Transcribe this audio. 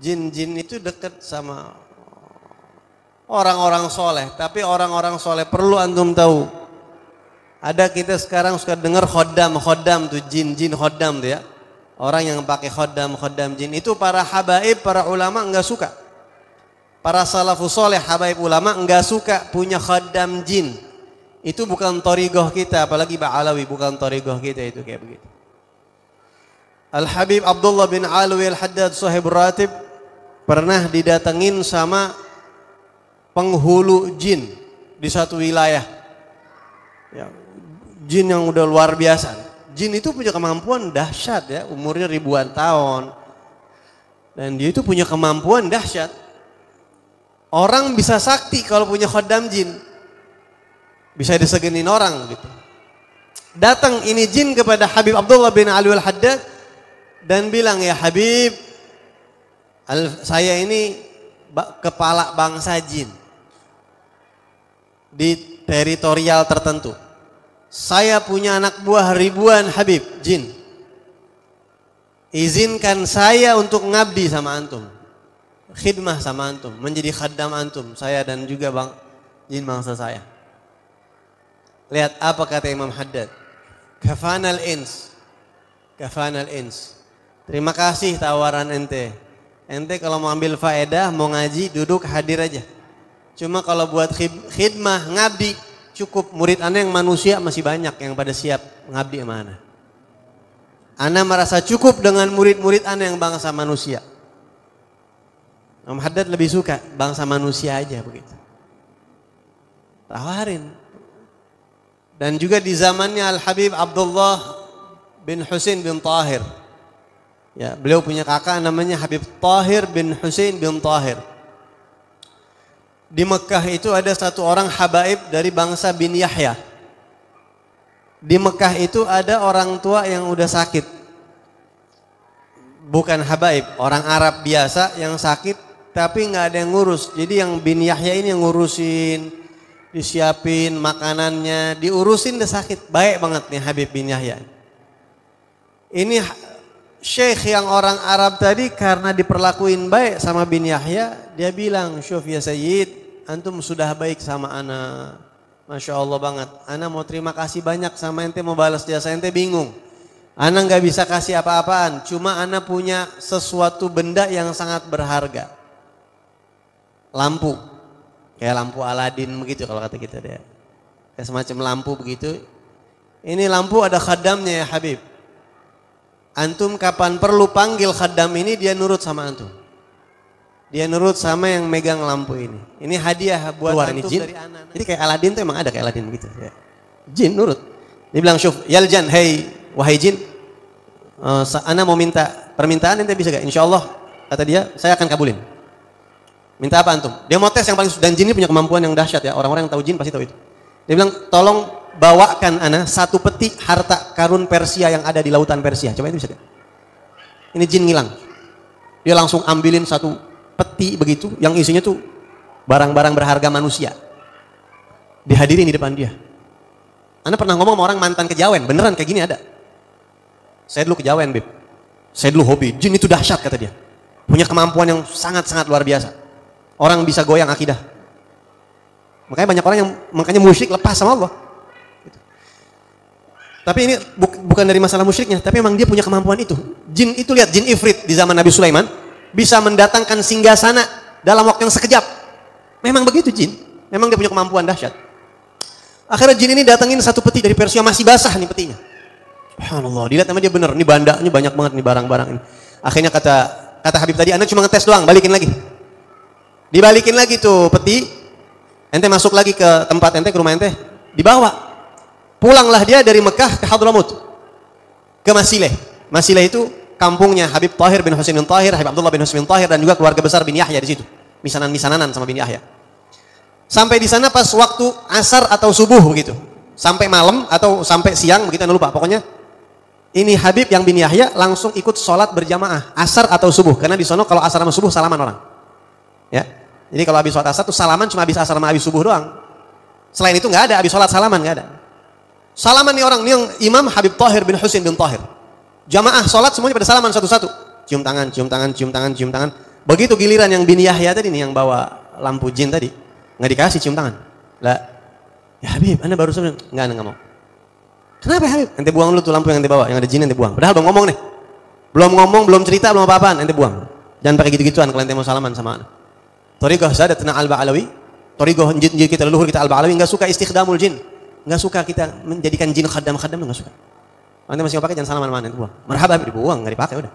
jin-jin itu dekat sama orang-orang soleh. Tapi orang-orang soleh perlu antum tahu. Ada kita sekarang suka dengar khoddam tuh jin khoddam tuh ya. Orang yang pakai khoddam jin itu para habaib, para ulama enggak suka. Para salafus soleh habaib ulama enggak suka punya khoddam jin. Itu bukan thariqah kita, apalagi Ba'alawi bukan thariqah kita itu kayak begitu. Al-Habib Abdullah bin Alwi Al-Haddad Sahibur Ratib pernah didatengin sama penghulu jin di satu wilayah. Ya, jin yang udah luar biasa. Jin itu punya kemampuan dahsyat ya, umurnya ribuan tahun. Dan dia itu punya kemampuan dahsyat. Orang bisa sakti kalau punya khoddam jin. Bisa disegenin orang gitu. Datang ini jin kepada Habib Abdullah bin Alwi Al-Haddad dan bilang, ya Habib, saya ini kepala bangsa jin di teritorial tertentu. Saya punya anak buah ribuan Habib jin. Izinkan saya untuk ngabdi sama antum, khidmah sama antum, menjadi khaddam antum, saya dan juga jin bangsa saya. Lihat apa kata Imam Haddad. Kafanal ins. Terima kasih tawaran ente. Ente kalau mau ambil faedah, mau ngaji, duduk hadir aja. Cuma kalau buat khidmah, ngabdi, cukup. Murid ana yang manusia masih banyak yang pada siap ngabdi sama ana. Ana merasa cukup dengan murid-murid ana yang bangsa manusia. Imam Haddad lebih suka bangsa manusia aja begitu. Tawarin. Dan juga di zamannya Al-Habib Abdullah bin Husain bin Tahir. Ya, beliau punya kakak namanya Habib Tahir bin Husain bin Tahir. Di Mekah itu ada satu orang habaib dari bangsa bin Yahya. Di Mekah itu ada orang tua yang udah sakit. Bukan habaib, orang Arab biasa yang sakit tapi nggak ada yang ngurus. Jadi yang bin Yahya ini yang ngurusin, disiapin makanannya, diurusin udah sakit. Baik banget nih Habib bin Yahya. Ini syekh yang orang Arab tadi karena diperlakuin baik sama bin Yahya, dia bilang, "Syuf ya Sayyid, antum sudah baik sama ana. Masya Allah banget. Ana mau terima kasih banyak sama ente, mau balas jasa ente bingung. Ana nggak bisa kasih apa-apaan, cuma ana punya sesuatu benda yang sangat berharga. Lampu. Kayak lampu Aladin begitu kalau kata kita deh. Kayak semacam lampu begitu. Ini lampu ada khaddamnya ya Habib. Antum kapan perlu panggil khaddam ini, dia nurut sama antum. Dia nurut sama yang megang lampu ini. Ini hadiah buat keluar antum dari anak. Jadi kayak Aladin tuh emang ada kayak Aladin begitu. Ya. Jin nurut. Dia bilang, "Syuf, yaljan, hei wahai jin, ana mau minta permintaan, ente bisa gak? Insya Allah," kata dia, "saya akan kabulin." Minta apa antum? Dia mau tes yang paling, dan jin ini punya kemampuan yang dahsyat ya. Orang-orang yang tahu jin pasti tahu itu. Dia bilang, "Tolong bawakan ana satu peti harta karun Persia yang ada di lautan Persia." Coba itu bisa gak? Ini jin ngilang. Dia langsung ambilin satu peti begitu yang isinya tuh barang-barang berharga manusia. Dihadirin di depan dia. Ana pernah ngomong sama orang mantan kejawen, beneran kayak gini ada. Saya dulu kejawen, Bib. Saya dulu hobi, jin itu dahsyat kata dia. Punya kemampuan yang sangat-sangat luar biasa. Orang bisa goyang akidah. Makanya banyak orang yang makanya musyrik lepas sama Allah. Gitu. Tapi ini bukan dari masalah musyriknya, tapi memang dia punya kemampuan itu. Jin itu, lihat jin Ifrit di zaman Nabi Sulaiman bisa mendatangkan singgasana dalam waktu yang sekejap. Memang begitu jin. Memang dia punya kemampuan dahsyat. Akhirnya jin ini datangin satu peti dari Persia, masih basah nih petinya. Subhanallah, dilihat sama dia bener, ini bandanya banyak banget nih barang-barang ini. Akhirnya kata Habib tadi, Anda cuma ngetes doang, balikin lagi. Dibalikin lagi tuh peti, ente masuk lagi ke tempat ente, ke rumah ente, dibawa. Pulanglah dia dari Mekah ke Hadramut, ke Masileh. Masileh itu kampungnya Habib Tahir bin Husain bin Tahir, Habib Abdullah bin Husain bin Tahir, dan juga keluarga besar bin Yahya di situ. Misanan-misananan sama bin Yahya. Sampai di sana pas waktu asar atau subuh begitu. Sampai malam atau sampai siang begitu, anda lupa. Pokoknya ini Habib yang bin Yahya langsung ikut sholat berjamaah asar atau subuh, karena di sana kalau asar sama subuh salaman orang. Ya. Jadi kalau habis sholat asar tuh salaman cuma habis asar sama habis subuh doang. Selain itu nggak ada, habis sholat salaman nggak ada. Salaman nih orang, nih yang Imam Habib Tahir bin Husain bin Tahir. Jamaah sholat semuanya pada salaman satu-satu. Cium tangan, cium tangan, cium tangan, cium tangan. Begitu giliran yang bin Yahya tadi nih yang bawa lampu jin tadi, nggak dikasih cium tangan. Lah, ya Habib, Anda baru saja nggak mau. Kenapa ya Habib? Ente buang dulu tuh lampu yang ente bawa, yang ada jin ente buang. Padahal belum ngomong nih. Belum ngomong, belum cerita, belum apa-apaan, ente buang. Jangan pakai gitu-gituan kalau ente mau salaman sama anak. Thariqah Sadatna Al-Ba'alawi, thariqah jin kita leluhur kita Al-Ba'alawi nggak suka istikhdamul jin. Nggak suka kita menjadikan jin khadam-khadam, nggak suka. Ente masih mau pakai jangan salaman sama ente buang. Marhaba Habib, dibuang, nggak dipakai udah.